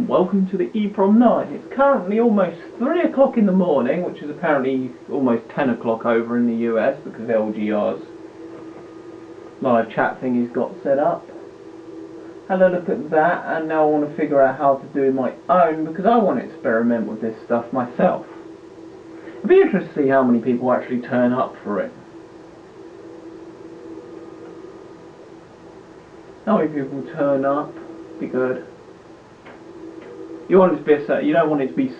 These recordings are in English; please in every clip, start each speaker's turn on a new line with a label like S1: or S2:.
S1: welcome to the EEPROM 9. It's currently almost 3 o'clock in the morning, which is apparently almost 10 o'clock over in the US because LGR's live chat thing he's got set up. Had a look at that, and now I want to figure out how to do my own because I want to experiment with this stuff myself. It'd be interesting to see how many people actually turn up for it. How many people turn up? Be good. You want it to be you don't want it to be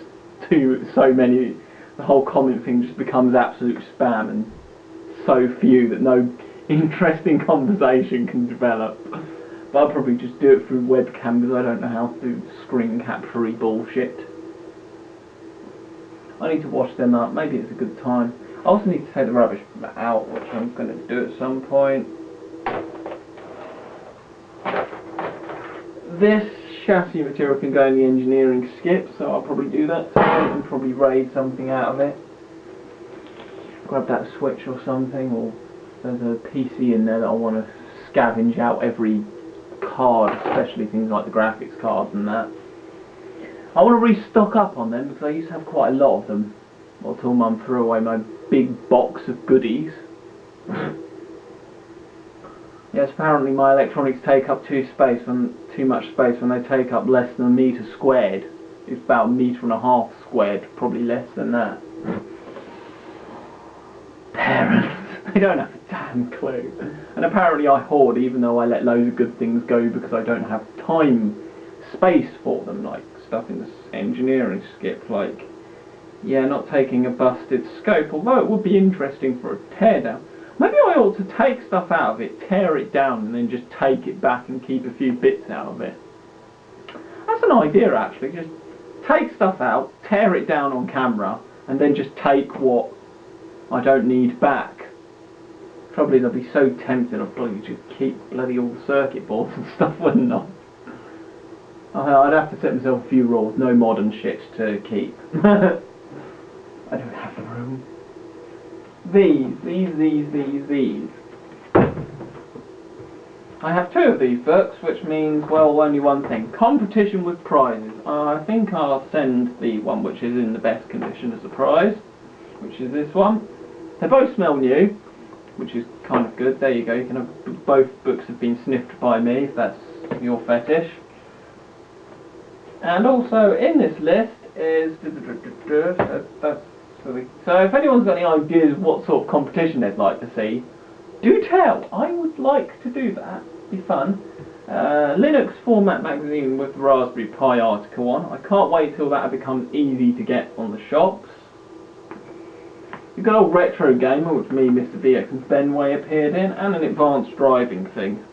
S1: so many. The whole comment thing just becomes absolute spam and so few that no interesting conversation can develop. But I'll probably just do it through webcam because I don't know how to do screen capture-y bullshit. I need to wash them up. Maybe it's a good time. I also need to take the rubbish out, which I'm going to do at some point. This chassis material can go in the engineering skip, so I'll probably do that tonight and probably raid something out of it. Grab that switch or something, or there's a PC in there that I want to scavenge out every card, especially things like the graphics cards and that. I want to restock up on them because I used to have quite a lot of them. Well, till Mum threw away my big box of goodies. Yes, apparently my electronics take up too much space when they take up less than a metre squared. It's about 1.5 meters squared, probably less than that. Parents, they don't have a damn clue. And apparently I hoard even though I let loads of good things go because I don't have space for them, like stuff in the engineering skip, like, yeah, not taking a busted scope, although it would be interesting for a teardown. Maybe I ought to take stuff out of it, tear it down, and then just take it back and keep a few bits out of it. That's an idea, actually. Just take stuff out, tear it down on camera, and then just take what I don't need back. Probably they'll be so tempted, I'll probably just keep bloody all the circuit boards and stuff, wouldn't I? I'd have to set myself a few rules. No modern shit to keep. I don't have the room. These. I have 2 of these books, which means, well, only one thing. Compertition with prizes. I think I'll send the one which is in the best condition as a prize, which is this one. They both smell new, which is kind of good. There you go. You can have, both books have been sniffed by me, if that's your fetish. And also in this list is so if anyone's got any ideas of what sort of competition they'd like to see, do tell. I would like to do that. It'd be fun. Linux format magazine with the Raspberry Pi article on. I can't wait till that becomes easy to get on the shops. You've got old Retro Gamer, which me, Mr. VX and Benway appeared in, and an advanced driving thing.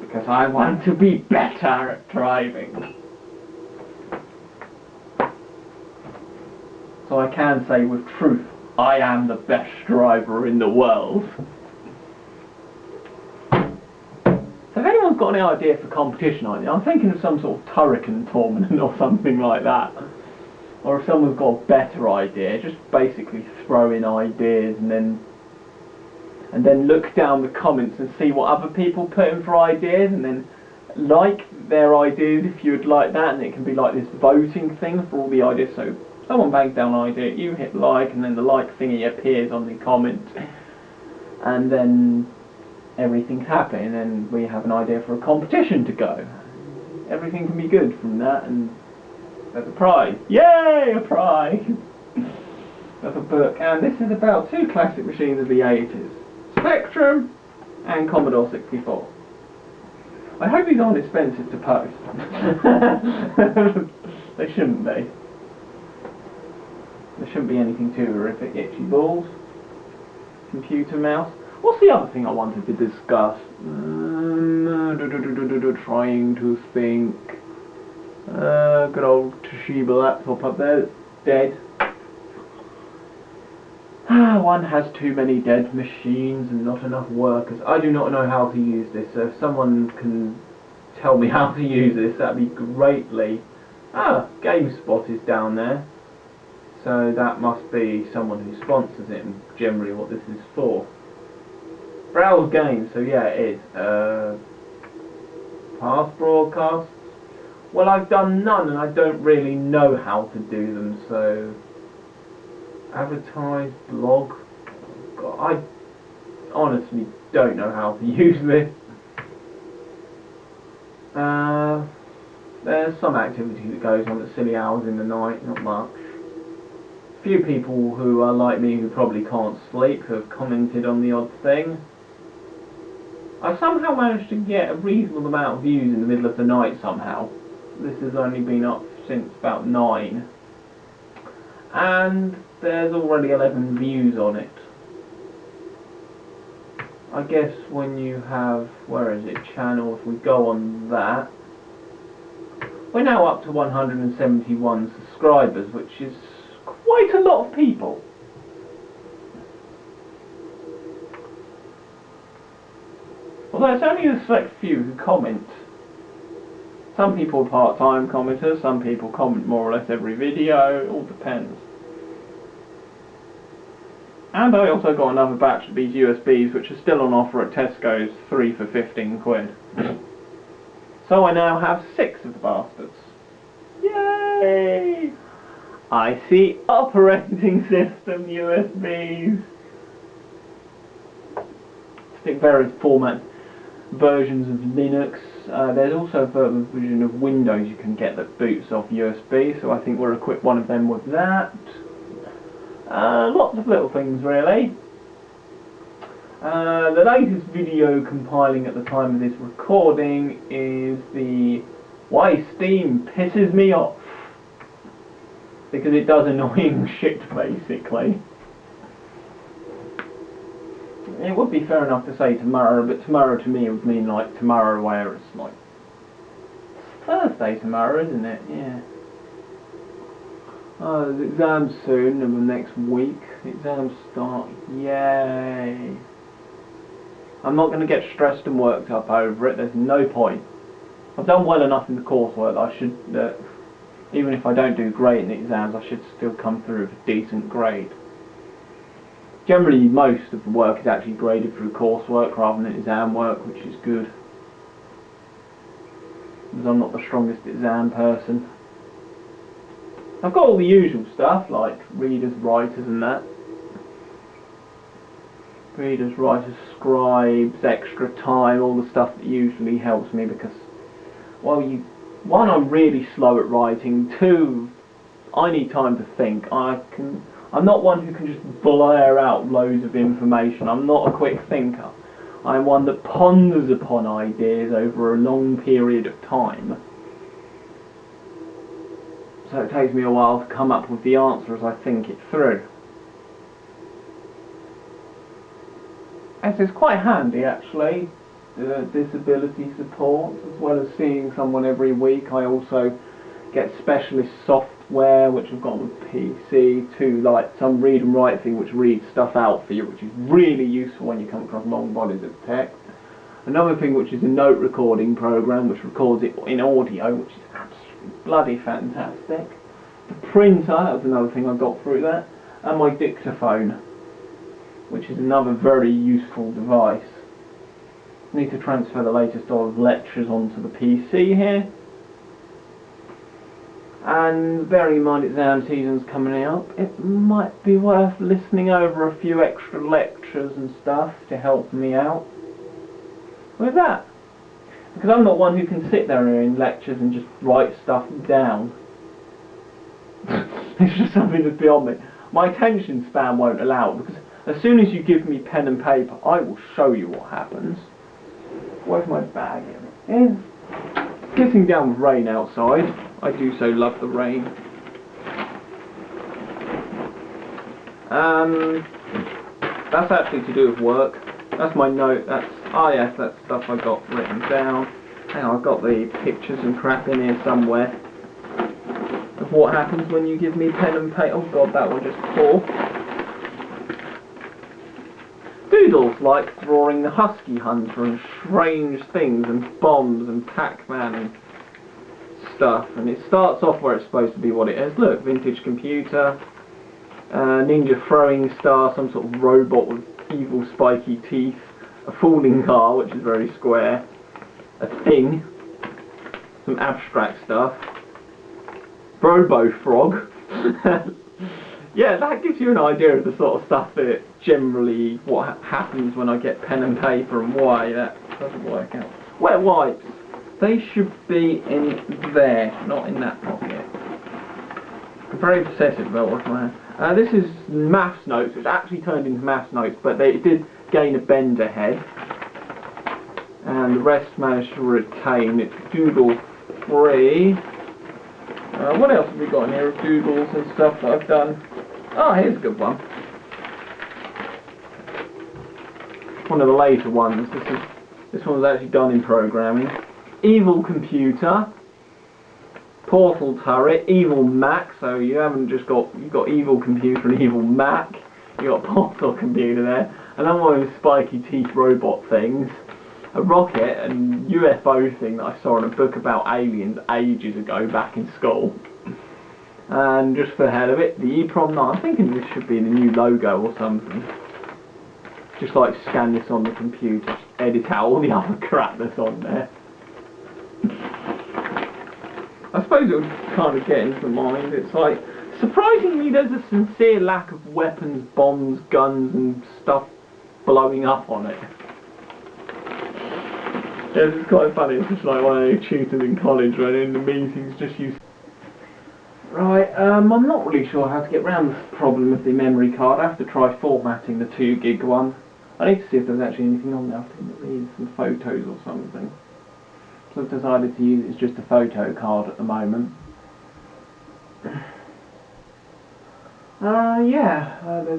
S1: Because I want to be better at driving. So I can say with truth, I am the best driver in the world. So if anyone's got any idea for competition idea, I'm thinking of some sort of Turrican tournament or something like that. Or if someone's got a better idea, just basically throw in ideas and then look down the comments and see what other people put in for ideas and then like their ideas if you would like that, and it can be like this voting thing for all the ideas. So someone bangs down an idea, you hit like, and then the like thingy appears on the comment, and then everything's happening, and we have an idea for a competition to go. Everything can be good from that, and there's a prize. Yay, a prize! That's a book, and this is about 2 classic machines of the 80s. Spectrum and Commodore 64. I hope these aren't expensive to post. They shouldn't be. There shouldn't be anything too horrific. Itchy balls. Computer mouse. What's the other thing I wanted to discuss? Trying to think. Good old Toshiba laptop up there that's dead. One has too many dead machines and not enough workers. I do not know how to use this, so if someone can tell me how to use this, that'd be greatly. GameSpot is down there. So that must be someone who sponsors it and generally what this is for. Browse games, so yeah it is. Past broadcasts. Well, I've done none and I don't really know how to do them, so... Advertise, blog... God, I honestly don't know how to use this. There's some activity that goes on at silly hours in the night, not much. Few people who are like me who probably can't sleep have commented on the odd thing. I somehow managed to get a reasonable amount of views in the middle of the night somehow. This has only been up since about 9. And there's already 11 views on it. I guess when you have, where is it, channel, if we go on that, we're now up to 171 subscribers, which is quite a lot of people. Although it's only a select few who comment. Some people are part-time commenters, some people comment more or less every video, it all depends. And I also got another batch of these USBs which are still on offer at Tesco's, 3 for 15 quid. So I now have 6 of the bastards. Yay! I see operating system USBs. Stick various format versions of Linux. There's also a version of Windows you can get that boots off USB, so I think we'll equip one of them with that. Lots of little things really. The latest video compiling at the time of this recording is the Why Steam Pisses Me Off, because it does annoying shit basically. It would be fair enough to say tomorrow, but tomorrow to me would mean like tomorrow where it's like Thursday tomorrow, isn't it? Yeah. There's exams soon, and the next week. The exams start. Yay! I'm not going to get stressed and worked up over it. There's no point. I've done well enough in the coursework that I should, even if I don't do great in the exams, I should still come through with a decent grade. Generally, most of the work is actually graded through coursework rather than exam work, which is good. Because I'm not the strongest exam person. I've got all the usual stuff, like readers, writers and that. Readers, writers, scribes, extra time, all the stuff that usually helps me because, well, one, I'm really slow at writing, 2, I need time to think. I'm not one who can just blare out loads of information. I'm not a quick thinker. I'm one that ponders upon ideas over a long period of time. So it takes me a while to come up with the answer as I think it through. This is quite handy actually, disability support, as well as seeing someone every week. I also get specialist software which I've got on the PC to like some read and write thing which reads stuff out for you, which is really useful when you come across long bodies of text. Another thing which is a note recording program which records it in audio, which is absolutely bloody fantastic. The printer, that was another thing I got through that, and my dictaphone, which is another very useful device. I need to transfer the latest of lectures onto the PC here. And bearing in mind exam season's coming up, it might be worth listening over a few extra lectures and stuff to help me out with that. Because I'm not one who can sit there in lectures and just write stuff down. It's just something that's beyond me. My attention span won't allow it, because as soon as you give me pen and paper, I will show you what happens. Where's my bag? It's getting down with rain outside. I do so love the rain. That's actually to do with work. That's my note. That's yes, that's stuff I got written down. Hang on, I've got the pictures and crap in here somewhere of what happens when you give me pen and paper. Oh god, that one just tore. Doodles like drawing the Husky Hunter and strange things and bombs and Pac-Man and stuff, and it starts off where it's supposed to be what it is. Look, vintage computer, ninja throwing star, some sort of robot with evil spiky teeth, a falling car which is very square, a thing, some abstract stuff. Robo Frog. Yeah, that gives you an idea of the sort of stuff that generally what happens when I get pen and paper and why that doesn't work out. Wet wipes. They should be in there, not in that pocket. I'm very obsessive about what's my hand. This is maths notes, which actually turned into maths notes, but they did gain a bender head. And the rest managed to retain. It's doodle free. What else have we got in here of doodles and stuff that I've done? Oh, here's a good one. One of the later ones. This one was actually done in programming. Evil computer, portal turret, evil Mac. So you haven't just got evil computer and evil Mac. You got portal computer there. Another one of those spiky teeth robot things. A rocket and UFO thing that I saw in a book about aliens ages ago back in school. And just for the hell of it, the EEPROM 9. I'm thinking this should be the new logo or something. Just like scan this on the computer, edit out all the other crap that's on there. I suppose it would kind of get into the mind. It's like, surprisingly there's a sincere lack of weapons, bombs, guns and stuff blowing up on it. Yeah, it's quite funny. It's just like one of the tutors in college when in the meetings just use. Right, I'm not really sure how to get around this problem with the memory card. I have to try formatting the 2 gig one. I need to see if there's actually anything on there. I think there is some photos or something. So I've decided to use it as just a photo card at the moment. There's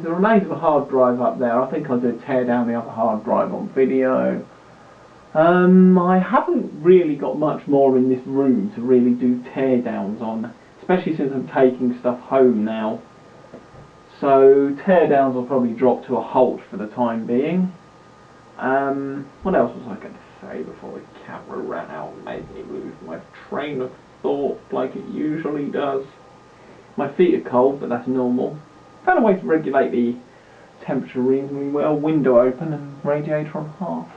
S1: a remains of a hard drive up there. I think I did tear down the other hard drive on video. I haven't really got much more in this room to really do teardowns on, especially since I'm taking stuff home now. So teardowns will probably drop to a halt for the time being. What else was I going to say before the camera ran out and made me lose my train of thought like it usually does? My feet are cold, but that's normal. Found a way to regulate the temperature reasonably well. Window open and radiator on half.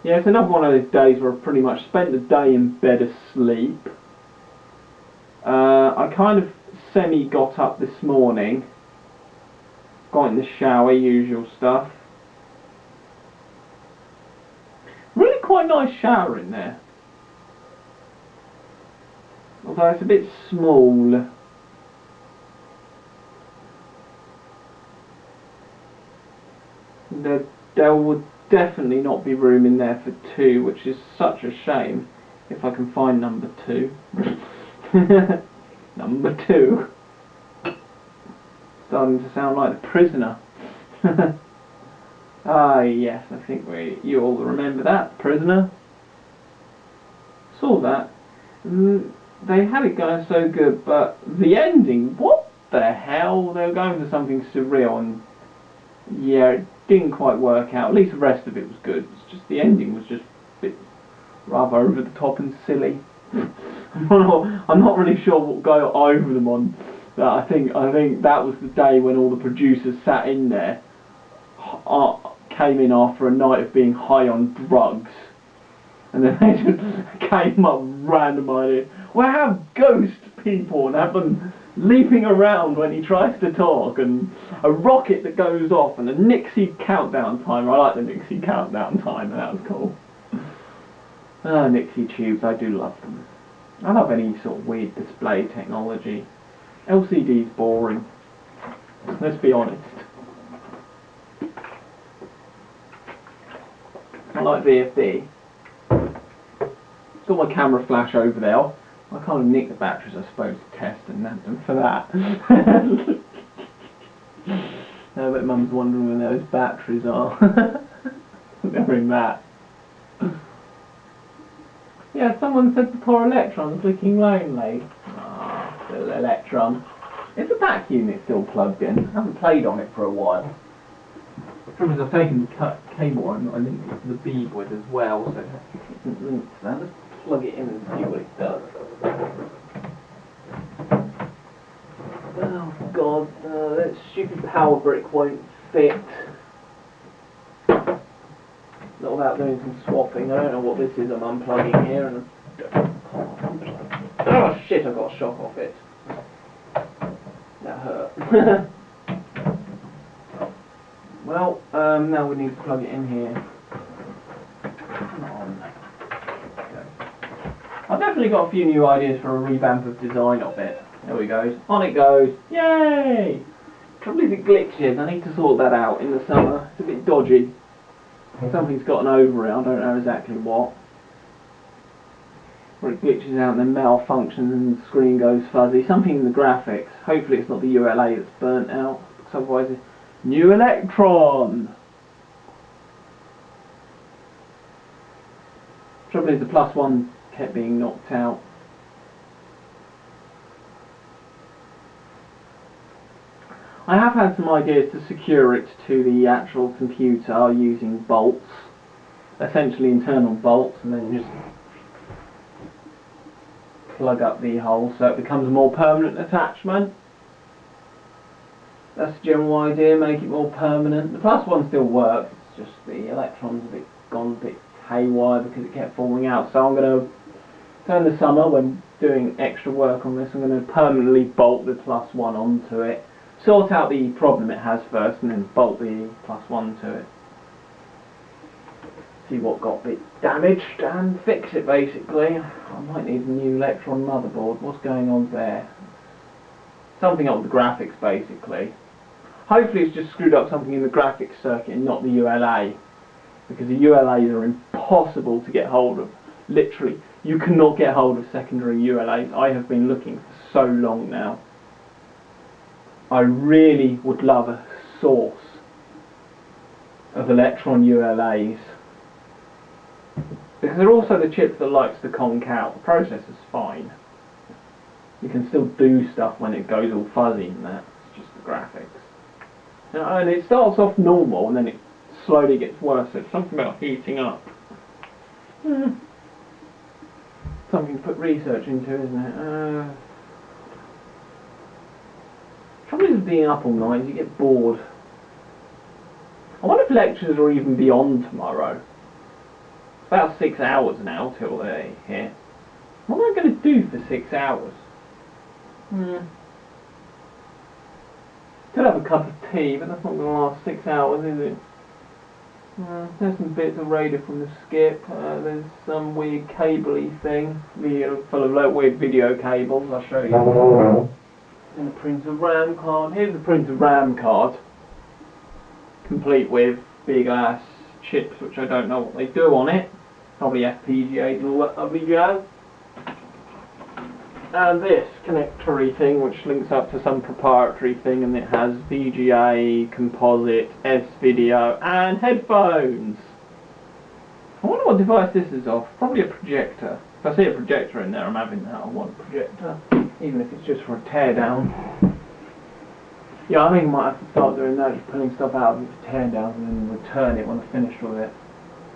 S1: Yeah, it's another one of those days where I've pretty much spent the day in bed asleep. I kind of got up this morning, got in the shower, usual stuff. Really quite nice shower in there. Although it's a bit small. There would definitely not be room in there for 2, which is such a shame. If I can find number 2. Number 2. Starting to sound like The Prisoner. Ah yes, I think you all remember that, Prisoner. Saw that. They had it going so good, but the ending, what the hell? They were going for something surreal and yeah, it didn't quite work out. At least the rest of it was good. It's just the ending was just a bit rather over the top and silly. I'm not really sure what go over them on. But I think that was the day when all the producers sat in there, came in after a night of being high on drugs, and then they just came up with random ideas. We'll have ghost people and have them leaping around when he tries to talk, and a rocket that goes off, and a Nixie countdown timer. I like the Nixie countdown timer, that was cool. Nixie tubes, I do love them. I love any sort of weird display technology. LCD's boring. Let's be honest. I like VFD. Got my camera flash over there. I kind of nick the batteries, I suppose, to test and nab them for that. I bet Mum's wondering where those batteries are. They're in that. Yeah, someone said the poor Electron's looking lonely. Ah, little Electron. Is the back unit still plugged in? I haven't played on it for a while. The problem is I've taken the cable and I linked it to the bead with as well, so it isn't linked to that. Let's plug it in and see what it does. Oh god, that stupid power brick won't fit. Not without doing some something. I don't know what this is I'm unplugging here, and oh shit, I got a shock off it. That hurt. Well, now we need to plug it in here. Come on. I've definitely got a few new ideas for a revamp of design of it. There we go. On it goes. Yay! Trouble is it glitches. I need to sort that out in the summer. It's a bit dodgy. Something's gotten over it. I don't know exactly what. Or it glitches out and then malfunctions and the screen goes fuzzy. Something in the graphics. Hopefully it's not the ULA that's burnt out. Because otherwise it's new electron! Trouble is the +1 kept being knocked out. I have had some ideas to secure it to the actual computer using bolts, essentially internal bolts, and then just plug up the hole so it becomes a more permanent attachment. That's the general idea, make it more permanent. The +1 still works, it's just the electron's gone a bit haywire because it kept falling out. So I'm going to, in the summer when doing extra work on this, I'm going to permanently bolt the +1 onto it. Sort out the problem it has first and then bolt the +1 to it. See what got a bit damaged and fix it basically. I might need a new electron motherboard. What's going on there? Something up with the graphics basically. Hopefully it's just screwed up something in the graphics circuit and not the ULA. Because the ULAs are impossible to get hold of. Literally, you cannot get hold of secondary ULAs. I have been looking for so long now. I really would love a source of electron ULAs. Because they're also the chip that likes to conk out. The processor's fine. You can still do stuff when it goes all fuzzy and that. It's just the graphics. And it starts off normal and then it slowly gets worse. So it's something about heating up. Something to put research into, isn't it? Trouble is being up all night, you get bored. I wonder if lectures are even beyond tomorrow. It's about 6 hours now till they're here. What am I going to do for 6 hours? Still have a cup of tea, but that's not going to last 6 hours, is it? There's some bits of radio from the skip. There's some weird cabley thing, full of like weird video cables. I'll show you. And the printed RAM card. Here's the printed RAM card, complete with big ass chips, which I don't know what they do on it. Probably FPGAs and all that lovely jazz. And this connectory thing, which links up to some proprietary thing, and it has VGA, composite, S-video, and headphones. I wonder what device this is off. Probably a projector. If I see a projector in there, I'm having that. I want a projector, even if it's just for a teardown. Yeah, I think I might have to start doing that, just pulling stuff out of it for teardowns and then return it when I'm finished with it.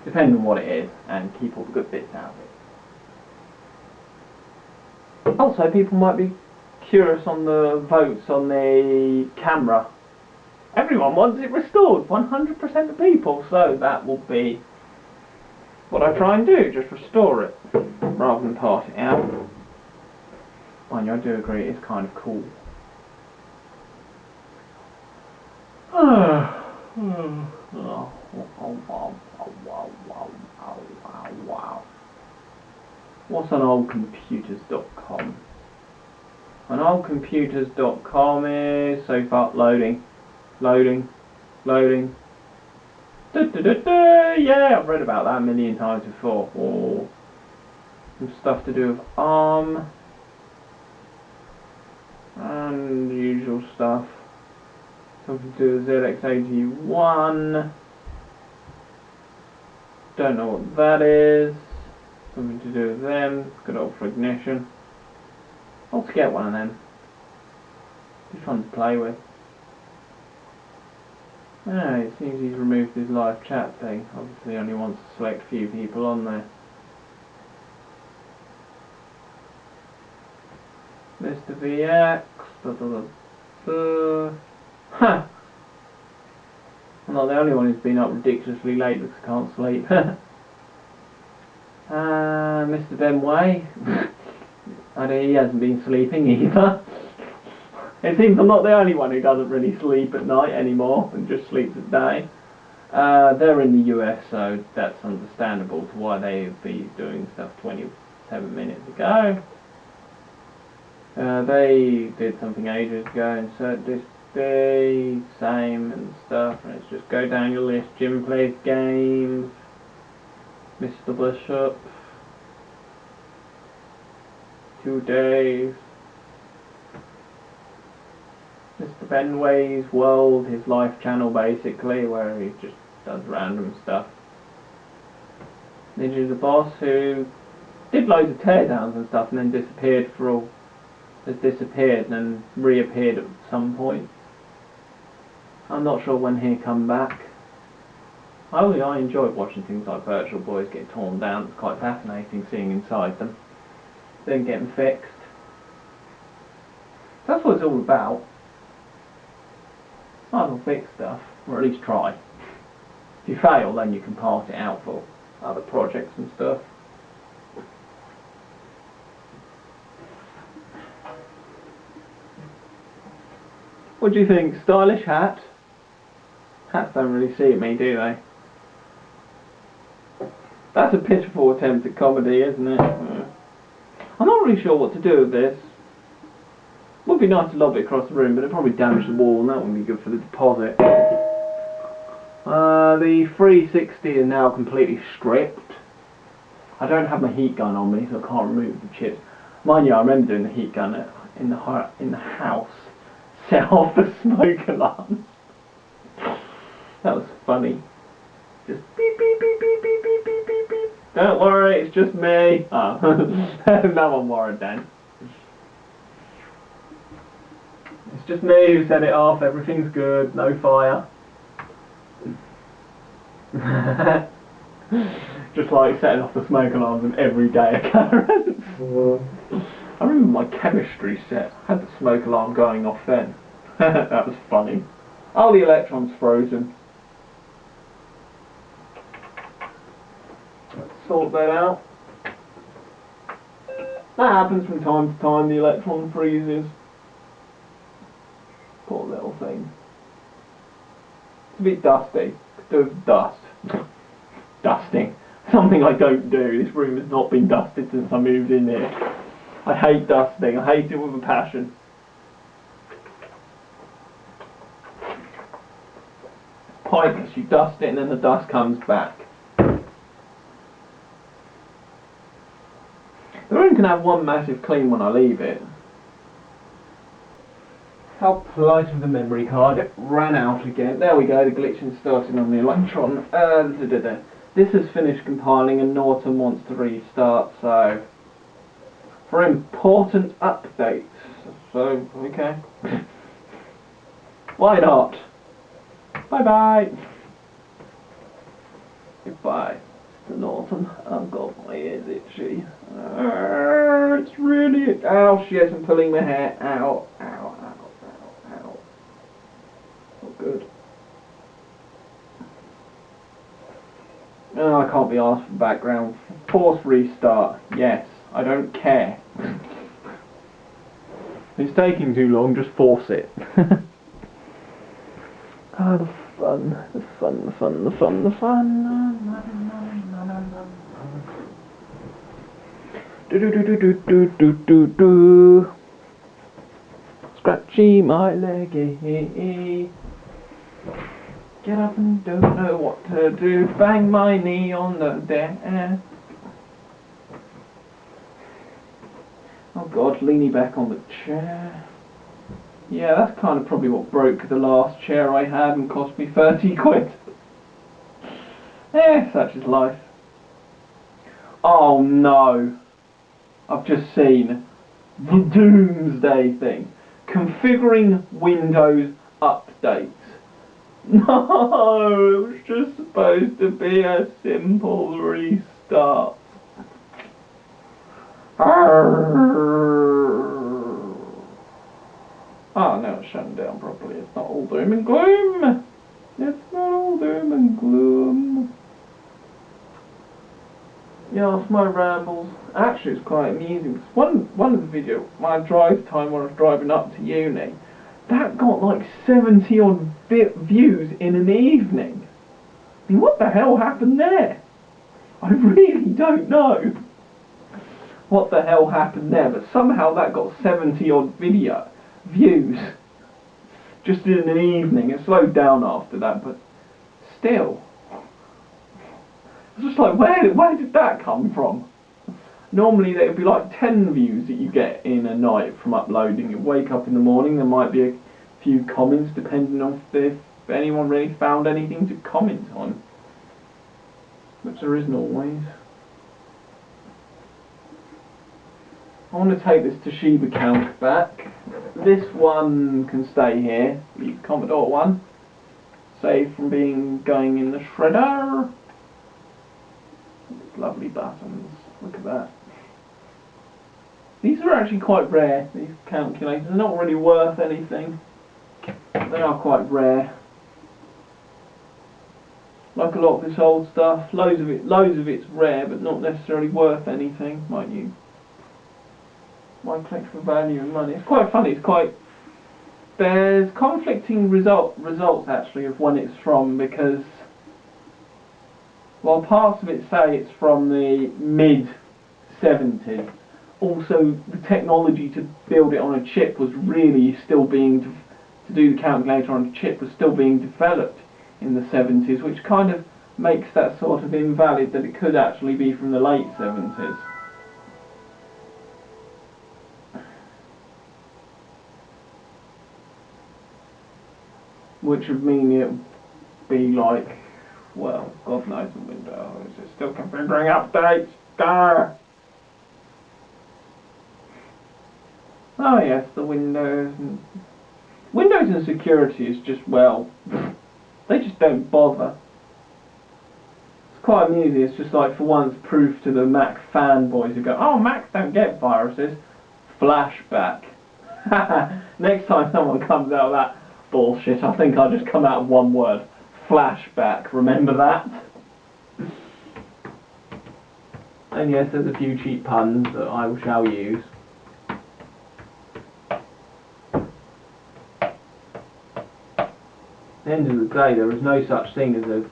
S1: Depending on what it is, and keep all the good bits out of it. Also, people might be curious on the votes on the camera. Everyone wants it restored, 100% of people, so that will be what I try and do, just restore it, rather than pass it out. Mind you, I do agree, it's kind of cool. What's on oldcomputers.com? On oldcomputers.com is so far loading. Yeah, I've read about that a million times before. Oh, some stuff to do with ARM and the usual stuff. Something to do with ZX81. Don't know what that is. Something to do with them. Good old for ignition. I'll get one of them. Just fun to play with. Ah, it seems he's removed his live chat thing. Obviously, he only wants to select a few people on there. Mr. VX. Ha! I'm not the only one who's been up ridiculously late because I can't sleep. Mr. Benway. He hasn't been sleeping either. It seems I'm not the only one who doesn't really sleep at night anymore and just sleeps at day. They're in the US, so that's understandable to why they'd be doing stuff 27 minutes ago. They did something ages ago, insert this B, same and stuff, and it's just go down your list. Jim plays games, Mr. Bishop, 2 days, Mr. Benway's World, his life channel basically, where he just does random stuff. Ninja the Boss, who did loads of teardowns and stuff and then disappeared has disappeared and then reappeared at some point. I'm not sure when he'll come back. I enjoy watching things like Virtual Boys get torn down. It's quite fascinating seeing inside them, then getting fixed. That's what it's all about. Might as well fix stuff, or at least try. If you fail, then you can pass it out for other projects and stuff. What do you think? Stylish hat? Hats don't really suit me, do they? That's a pitiful attempt at comedy, isn't it? I'm not really sure what to do with this. Would be nice to lob it across the room, but it'd probably damage the wall, and that wouldn't be good for the deposit. The 360 is now completely stripped. I don't have my heat gun on me, so I can't remove the chips. Mind you, I remember doing the heat gun in the house. Set off the smoke alarm. That was funny. Just beep beep beep beep beep beep beep beep beep. Don't worry, it's just me. Oh. No one worried then. It's just me who set it off. Everything's good. No fire. Just like setting off the smoke alarms of everyday occurrence. I remember my chemistry set had the smoke alarm going off then. That was funny. Oh, the electron's frozen. Let's sort that out. That happens from time to time, the electron freezes. Poor little thing. It's a bit dusty. Could do with dust. Dusting. Something I don't do. This room has not been dusted since I moved in here. I hate dusting. I hate it with a passion. It's pointless. You dust it and then the dust comes back. The room can have one massive clean when I leave it. How polite of the memory card. It ran out again. There we go. The glitching starting on the electron. This has finished compiling and Norton wants to restart, so for important updates. So, okay. Why not? Bye bye. Goodbye, Mr. Norton. Oh god, my ear's itchy. It's really. Ow, shit, I'm pulling my hair. Ow, ow, ow, ow, ow. Not good. Oh, I can't be asked for background. Force restart. Yes, I don't care. It's taking too long, just force it. Ah, the fun, the fun, the fun, the fun, the fun. Do do do do do do do do do. Scratchy my leggy. Get up and don't know what to do. Bang my knee on the desk. Oh god, leaning back on the chair. Yeah, that's kind of probably what broke the last chair I had and cost me 30 quid. Such is life. Oh no. I've just seen the doomsday thing. Configuring Windows updates. No, it was just supposed to be a simple restart. Oh, now it's shutting down properly. It's not all doom and gloom. It's not all doom and gloom. Yes, my rambles. Actually, it's quite amusing. One of the videos, my drive time when I was driving up to uni, that got like 70 odd views in an evening. I mean, what the hell happened there? I really don't know what the hell happened there, but somehow that got 70 odd views just in an evening. It slowed down after that, but still. It's just like, where did that come from? Normally there would be like 10 views that you get in a night from uploading. You wake up in the morning, there might be a few comments depending on if anyone really found anything to comment on. Which there isn't always. I want to take this Toshiba count back. This one can stay here. The Commodore one. Saved from going in the shredder. Lovely buttons. Look at that. These are actually quite rare, these calculators. They're not really worth anything. They are quite rare. Like a lot of this old stuff, loads of it's rare, but not necessarily worth anything, might collect for value and money. It's quite funny. There's conflicting results actually of when it's from, because while parts of it say it's from the mid-70s, also the technology to build it on a chip was really still being to do the calculator on a chip was still being developed in the 70s, which kind of makes that sort of invalid that it could actually be from the late 70s. Which would mean it would be like, well, God knows the Windows. It's still configuring updates. Grr. Oh yes, the Windows and security is just, well, they just don't bother. It's quite amusing. It's just like, for once, proof to the Mac fanboys who go, oh, Macs don't get viruses. Flashback. Next time someone comes out of that bullshit, I think I'll just come out with one word. Flashback. Remember that? And yes, there's a few cheap puns that I shall use. At the end of the day, there is no such thing as a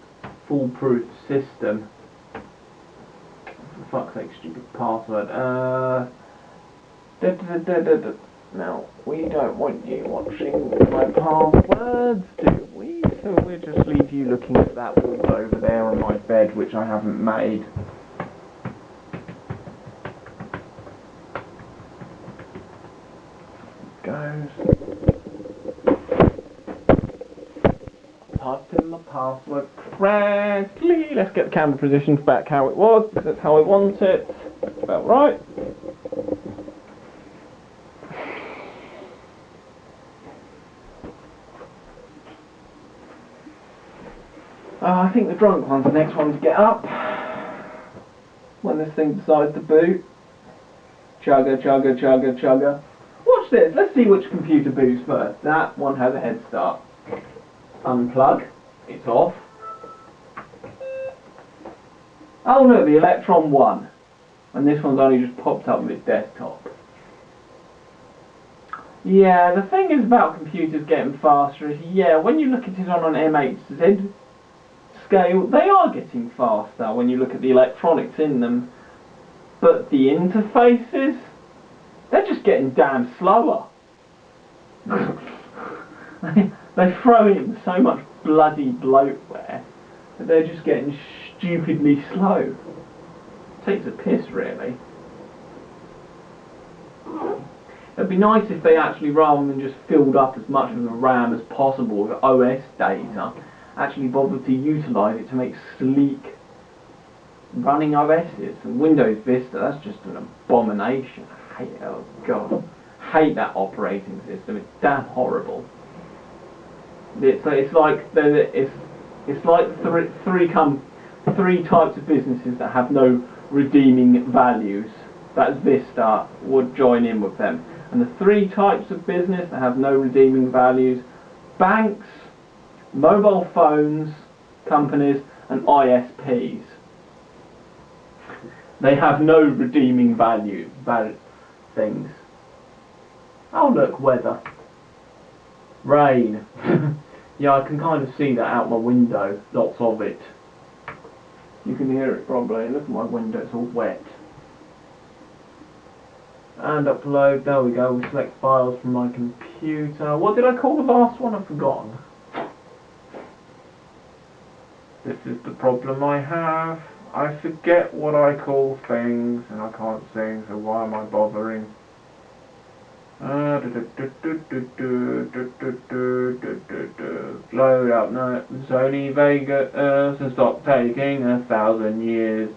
S1: foolproof system. For fuck's sake, stupid password. Now, we don't want you watching my passwords, do we? So we'll just leave you looking at that wall over there on my bed, which I haven't made. Goes. Typed in my password correctly. Let's get the camera positioned back how it was, because that's how I want it. That's about right. I think the drunk one's the next one to get up. When this thing decides to boot. Chugga, chugga, chugga, chugga. Watch this. Let's see which computer boots first. That one has a head start. Unplug. It's off. Oh no, the Electron 1. And this one's only just popped up with its desktop. Yeah, the thing is about computers getting faster is, yeah, when you look at it on an MHZ scale, they are getting faster when you look at the electronics in them. But the interfaces, they're just getting damn slower. They throw in so much bloody bloatware that they're just getting stupidly slow. Takes a piss, really. It'd be nice if they actually, rather than just filled up as much of the RAM as possible with OS data, actually bothered to utilise it to make sleek running OSs. And Windows Vista, that's just an abomination. I hate it. Oh god, I hate that operating system. It's damn horrible. It's like three types of businesses that have no redeeming values. That Vista would join in with them. And the three types of business that have no redeeming values: banks, mobile phones companies, and ISPs. They have no redeeming value. Things. Oh look, weather. Rain. Yeah, I can kind of see that out my window. Lots of it. You can hear it probably. Look at my window, it's all wet. And upload, there we go, we select files from my computer. What did I call the last one? I've forgotten. This is the problem I have. I forget what I call things and I can't sing, so why am I bothering? Load up, no, Sony Vega Earth and stop taking 1,000 years.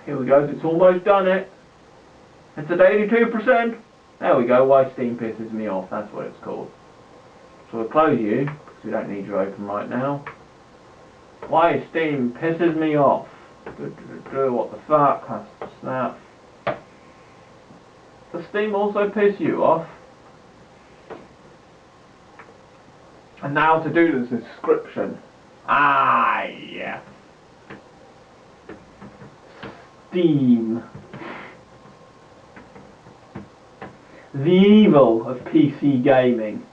S1: Here we go, it's almost done it. It's at 82%. There we go, why Steam pisses me off, that's what it's called. So we'll close you, because we don't need you open right now. Why Steam pisses me off. What the fuck, that's snap. Does Steam also piss you off? And now to do the description. Ah, yeah. Steam. The evil of PC gaming.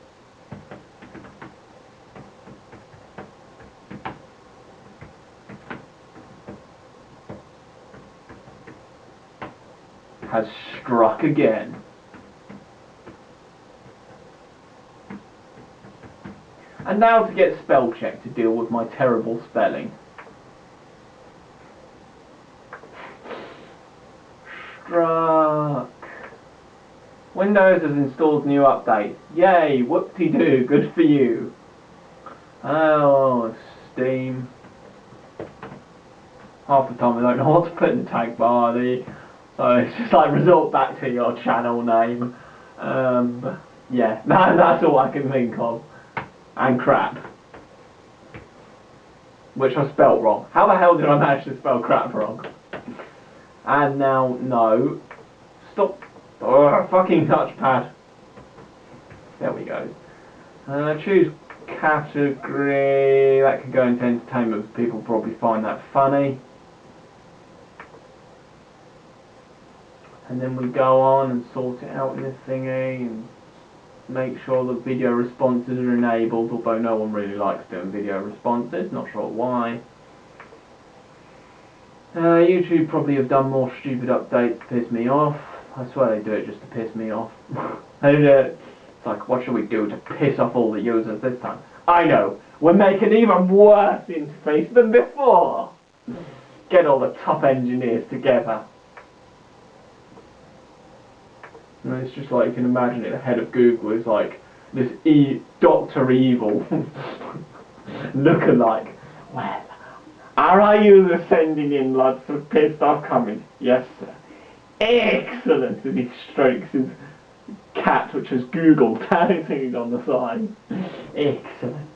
S1: Has struck again. And now to get spell check to deal with my terrible spelling. Struck. Windows has installed new update. Yay, whoop-de-doo, good for you. Oh, Steam. Half the time I don't know what to put in the tag bar. So it's just like resort back to your channel name. Yeah, that's all I can think of. And crap. Which I spelt wrong. How the hell did I manage to spell crap wrong? And now, no. Stop. Oh, fucking touchpad. There we go. Choose category. That could go into entertainment. People probably find that funny. And then we go on and sort it out in this thingy and make sure the video responses are enabled, although no one really likes doing video responses, not sure why. YouTube probably have done more stupid updates to piss me off. I swear they do it just to piss me off. It's like, what should we do to piss off all the users this time? I know, we're making an even worse interface than before. Get all the top engineers together. And it's just like, you can imagine it, the head of Google is like this Dr. Evil lookalike. Well, are our users sending in lots of pissed off comments? Yes, sir. Excellent! And he strokes his cat, which has Google tattooed on the side. Excellent.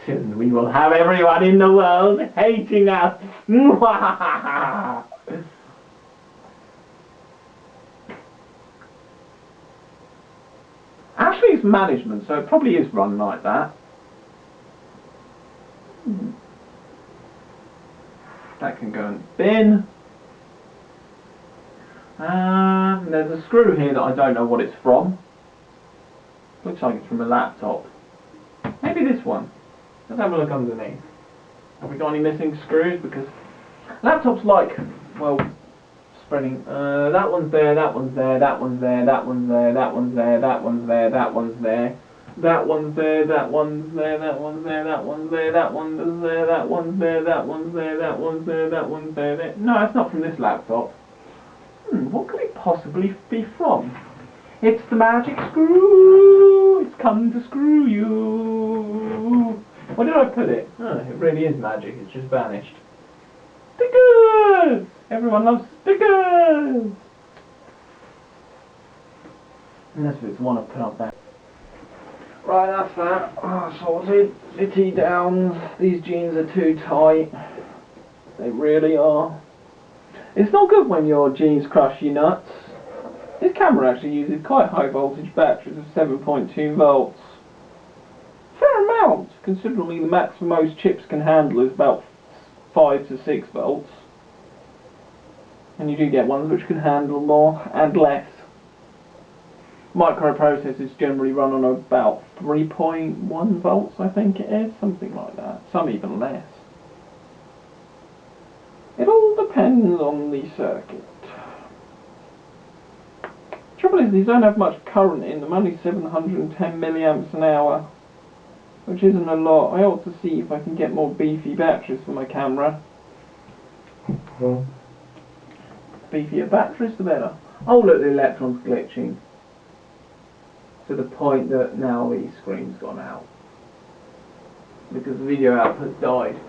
S1: Soon we will have everyone in the world hating us. Actually, it's management, so it probably is run like that. That can go in the bin. There's a screw here that I don't know what it's from. Looks like it's from a laptop. Maybe this one. Let's have a look underneath. Have we got any missing screws? Because laptops like, well, spreading. That one's there, that one's there, that one's there, that one's there, that one's there, that one's there, that one's there. That one's there, that one's there, that one's there, that one's there, that one's there, that one's there, that one's there, that one's there, that one's there. No, it's not from this laptop. What could it possibly be from? It's the magic screw! It's come to screw you! Where did I put it? Oh, it really is magic, it's just vanished. Stickers! Everyone loves stickers! Unless it's the one I put up there. Right, that's that. Sorted. Litty downs. These jeans are too tight. They really are. It's not good when your jeans crush your nuts. This camera actually uses quite high voltage batteries of 7.2 volts. considerably. The maximum most chips can handle is about 5 to 6 volts. And you do get ones which can handle more and less. Microprocessors generally run on about 3.1 volts, I think it is, something like that. Some even less. It all depends on the circuit. Trouble is, these don't have much current in them, only 710 milliamps an hour, which isn't a lot. I ought to see if I can get more beefy batteries for my camera. Beefier batteries, the better. Oh look, the electron's glitching. To the point that now the screen's gone out. Because the video output died.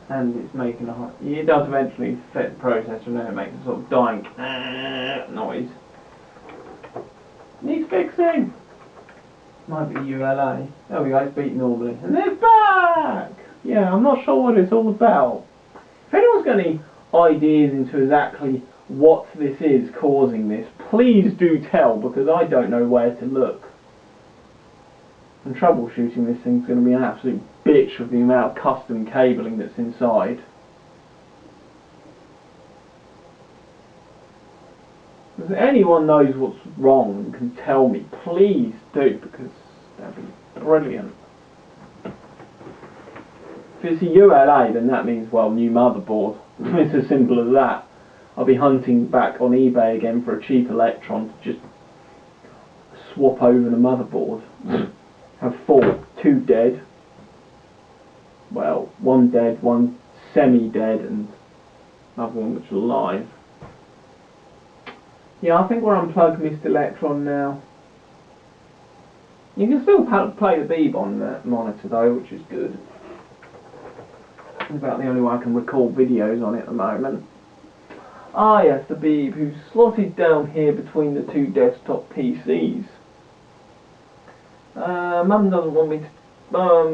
S1: And it's making a... It does eventually fit the processor and then it makes a sort of dying noise. Needs fixing! Might be ULA. There we go, it's beat normally. And it's back! Yeah, I'm not sure what it's all about. If anyone's got any ideas into exactly what this is causing this, please do tell, because I don't know where to look. And troubleshooting this thing's going to be an absolute bitch with the amount of custom cabling that's inside. If anyone knows what's wrong and can tell me, please do, because that'd be brilliant. If it's a ULA, then that means, well, new motherboard. It's as simple as that. I'll be hunting back on eBay again for a cheap Electron to just swap over the motherboard. Have 2 dead. Well, 1 dead, 1 semi-dead, and another one which is alive. Yeah, I think we're unplugged Mr. Electron now. You can still play the beep on the monitor though, which is good. It's about the only way I can record videos on it at the moment. Ah yes, the beep, who's slotted down here between the 2 desktop PCs. Mum doesn't want me to...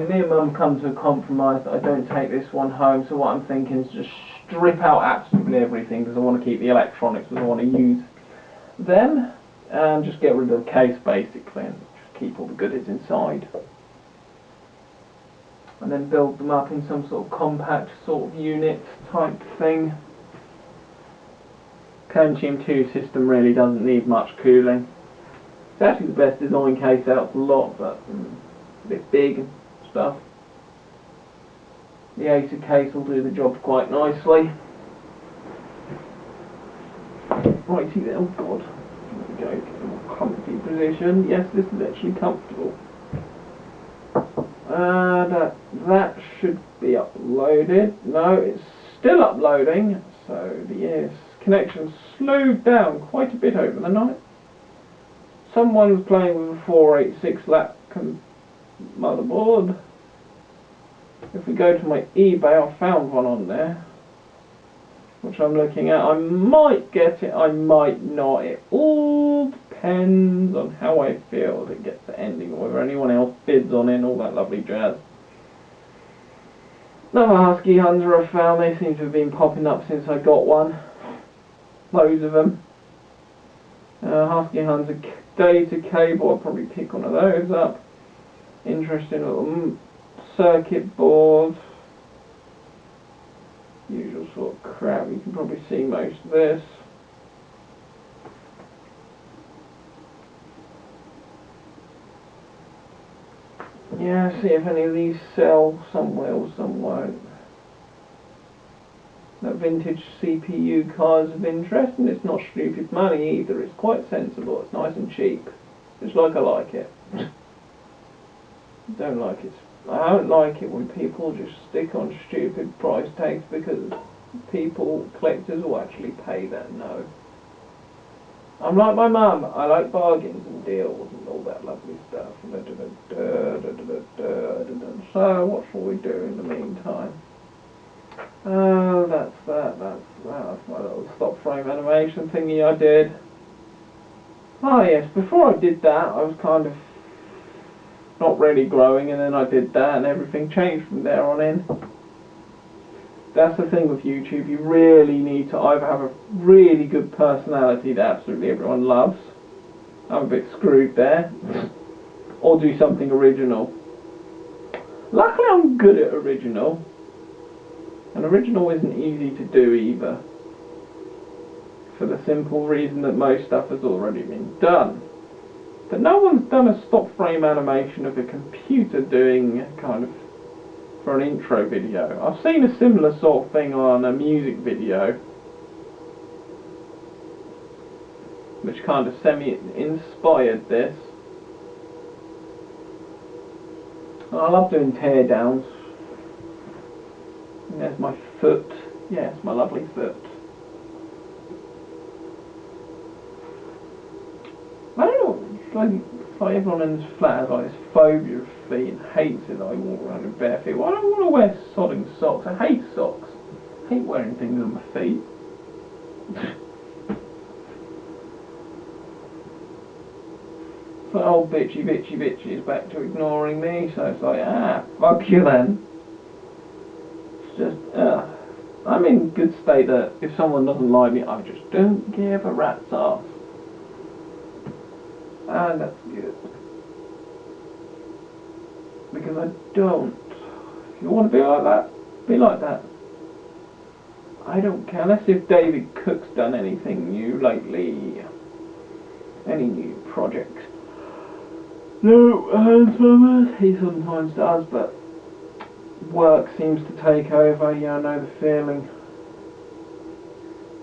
S1: me and Mum come to a compromise that I don't take this one home, so what I'm thinking is just strip out absolutely everything, because I want to keep the electronics, because I want to use them, and just get rid of the case basically, and just keep all the goodies inside. And then build them up in some sort of compact sort of unit type thing. Compertition 2 system really doesn't need much cooling. It's actually the best design case out of the lot, but a bit big and stuff. The Acer case will do the job quite nicely. Righty there, oh god. There we go, get a more comfy position. Yes, this is actually comfortable. That should be uploaded. No, it's still uploading, so the connection slowed down quite a bit over the night. Someone's playing with a 486 lap motherboard. If we go to my eBay, I found one on there, which I'm looking at. I might get it, I might not. It all depends on how I feel it gets the ending, or whether anyone else bids on it and all that lovely jazz. Another Husky Hunter I found. They seem to have been popping up since I got one. Loads of them. Husky Hunter data cable, I'll probably pick one of those up. Interesting little circuit board. Usual sort of crap, you can probably see most of this. Yeah, see if any of these sell, some will, some won't. That vintage CPU card is of interest, and it's not stupid money either, it's quite sensible, it's nice and cheap. Just like I like it. I don't like it when people just stick on stupid price tags, because collectors will actually pay that. No. I'm like my mum, I like bargains and deals and all that lovely stuff. So what shall we do in the meantime? Oh, that's my little stop frame animation thingy I did. Oh yes, before I did that I was kind of not really growing, and then I did that and everything changed from there on in. That's the thing with YouTube, you really need to either have a really good personality that absolutely everyone loves, I'm a bit screwed there. Or do something original. Luckily I'm good at original. And original isn't easy to do either. For the simple reason that most stuff has already been done. But no one's done a stop frame animation of a computer doing kind of for an intro video. I've seen a similar sort of thing on a music video, which kind of semi-inspired this. I love doing teardowns. And there's my foot. Yes, my lovely foot. I don't know, it's like everyone in this flat has like this phobia of feet and hates it that I walk around in bare feet. Well, I don't want to wear sodding socks. I hate socks. I hate wearing things on my feet. So old bitchy is back to ignoring me, so it's like, fuck you then. It's just, I'm in good state that if someone doesn't like me, I just don't give a rat's ass. And that's good. Because I don't. If you want to be like that, be like that. I don't care. Unless if David Cook's done anything new lately. Any new projects. No, Thomas, he sometimes does, but work seems to take over. Yeah, I know the feeling.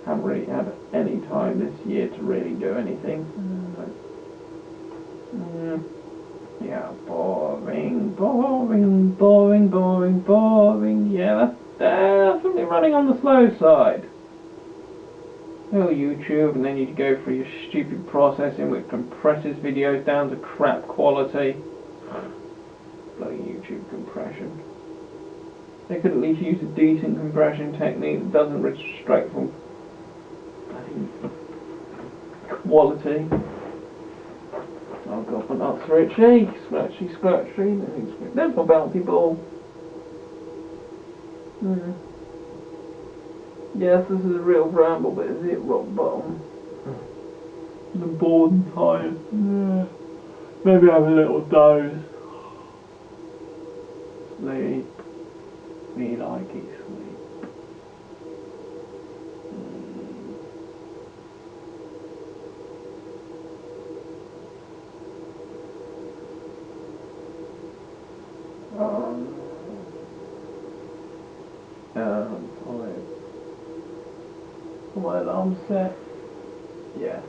S1: Haven't really had any time this year to really do anything. Yeah, boring. Yeah, that's something running on the slow side. Oh, YouTube, and then you go through your stupid processing which compresses videos down to crap quality. Bloody YouTube compression. They could at least use a decent compression technique that doesn't restrict from bloody quality. Oh god, my nuts are itchy. Scratchy. There's my bounty ball. Yes, this is a real ramble, but is it rock bottom? I'm bored and tired. Maybe have a little doze. Sleep. Me like it, sleep. I'm tired. My alarm set. Yeah.